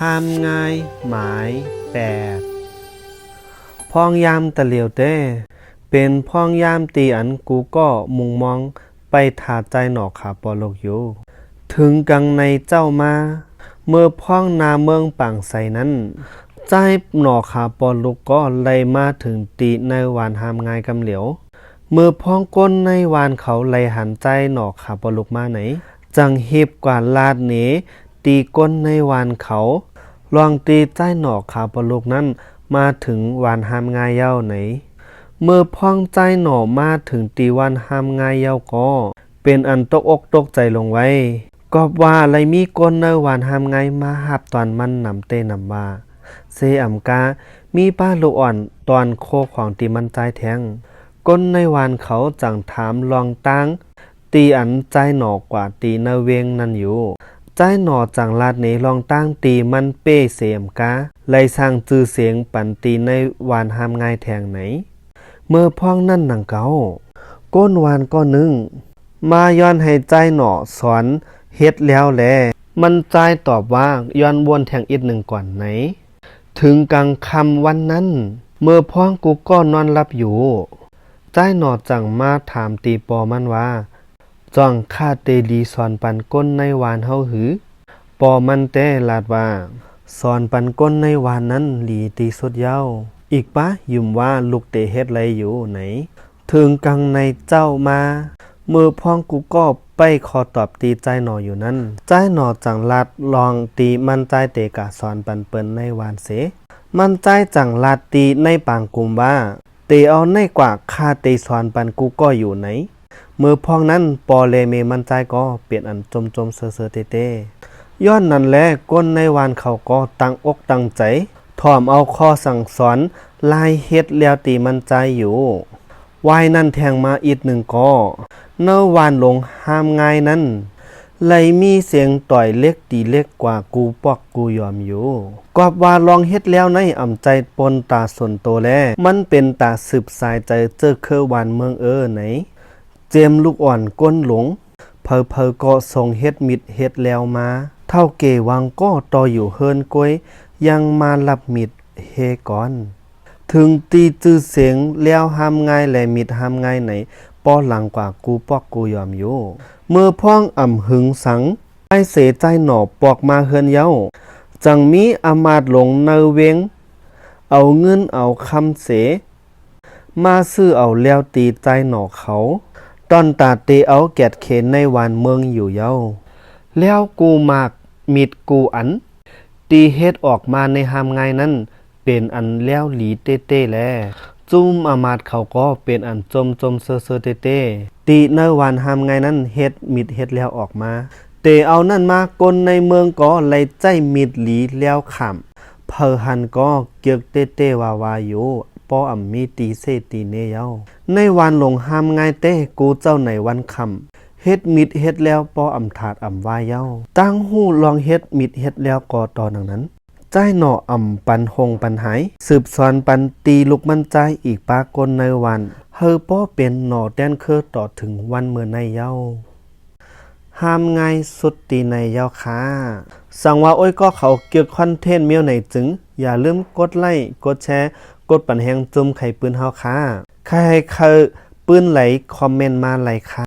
ห้ามง่ายหมายแปดพ้องยามตะเหลียวเต้เป็นพ้องยามตีอันกูก็มุงมองไปถาใจหนอกขาปอลกอยู่ถึงกังในเจ้ามาเมื่อพ้องนาเมืองป่างใสนั้นใจหนอขาปอลุกก็เลยมาถึงตีในวานหามง่ายกำเหลียวเมื่อพ้องก้นในวานเขาเลยหันใจหนอขาปอลุกมาไหนจังเฮีบกว่าลาดเหนตีก้นในวานเขาลองตีใจหนอขาปอลุกนั้นมาถึงวานหามง่ายเย้าไหนเมื่อพ้องใจหนอมาถึงตีวานหามง่ายเย้าก็เป็นอันตกอกตกใจลงไว้ก็ว่าอะไรมีก้นในวานหามง่ายมาหับตอนมันนำเตนำว่าเซอ่ำกามีป้าลูกอ่อนตอนโคของตีมันใจแทงก้นในวานเขาจังถามลองตั้งตีอันใจหนอกว่าตีนาเวงนั่นอยู่ใจหนอจังลาดเนลองตั้งตีมันเป้เสียมกาเลยสร้างจื่อเสียงปันตีในวานหามง่ายแทงไหนเมื่อพ้องนั่นหนังเก่าก้นวานก็นึ่งมาย้อนให้ใจหนอสอนเฮ็ดแล้วแลมันใจตอบว่าย้อนวนแทงอีกหนึ่งก่อนไหนถึงกลางคำวันนั้นเมื่อพ้องกูก็นอนรับอยู่ใจหนอจังมาถามตีปอมันว่าจ้องข้าเตดีสอนปันก้นในวานเฮาหือปอมันแต่ลาดว่าสอนปันก้นในวานนั้นหลีตีสุดเย้าอีกปะยุ่มว่าลูกเตเฮ็ดไรอยู่ไหนถึงกังในเจ้ามาเมื่อพ้องกูก็ไปขอตอบตีใจหนออยู่นั้นใจหนอจังลาดลองตีมันใจเตกะสอนปันเปิ้นในวานเสมันใจจังลาดตีในปางกุมว่าเตเอาในกว่าข้าเตสอนปันกูก็อยู่ไหนเมื่อพ้องนั้นปอเลเมมันใจก็เปลี่ยนอันจมเซอเตย้อนนั้นแลก้นในวานเขาก็ตั้งอกตั้งใจถ่อมเอาข้อสั่งสอนลายเฮ็ดแล้วตีมันใจอยู่วายนั่นแทงมาอีกหนึ่งก็เนวานลงห้ามง่ายนั้นเลยมีเสียงต่อยเล็กตีเล็กกว่ากูปอกกูยอมอยู่กอบว่าลองเฮ็ดแล้วในอ่ำใจปนตาส่วนโตแลมันเป็นตาสืบสายใจเจอเคอวานเมืองไหนเจมลูกอ่อนก้นหลงเพอก็ส่งเฮ็ดมิดเฮ็ดแล้วมาเท่าเกวังก็ต่ออยู่เฮินกวยยังมารับมิดเฮก่อนถึงตีจื้อเสียงแล้วห้ามง่ายและมิดห้ามง่ายไหนป้อหลังกว่ากูปอกกูยอมอยู่เมื่อพ้องอ่ำหึงสังไอเสใจหนอปอกมาเฮินเย้าจังมีอามาตหลงเนเวงเอาเงินเอาคำเสมาซื้อเอาแล้วตีใจหนอเขาตอนตาเตเอาแกดเขนในวานเมืองอยู่เย้าแล้วกูมากมิดกูอันตีเฮ็ดออกมาในหามง่ายนั้นเป็นอันแล้วหลีเต้แลจุ้มอามาตเขาก็เป็นอันจมเซอเต้ตีในวานหามง่ายนั้นเฮ็ดมิดเฮ็ดแล้วออกมาเตเอานั่นมากลในเมืองก็ไล่ใจมิดหลีแล้วขำเพอหันก็เกียกเต้วาอยู่ป้ออ่ำมีตีเซตีเนเย้าในวันลงห้ามง่ายเต้กูเจ้าในวันคำเฮ็ดมิดเฮ็ดแล้วป้ออ่ำถาดอ่ำวาเย้าตั้งหู้ลองเฮ็ดมิดเฮ็ดแล้วก็ตอนนั้นใจหนออ่ำปันหงปันหายสืบสอนปันตีลูกมันใจอีกปากลในวันเฮอป้อเป็นหนอแดนเคอต่อถึงวันเมื่อในเย้าห้ามง่ายสุดตีในเย้าค่ะสั่งว่าโอ้ยก็เขาเกี่ยวคอนเทนต์เมียวไหนจึงอย่าลืมกดไลค์กดแชร์กดปั่นแหงจุ่มไข่ปืนเฮาค่ะใครปืนไหลคอมเมนต์มาไหลค่ะ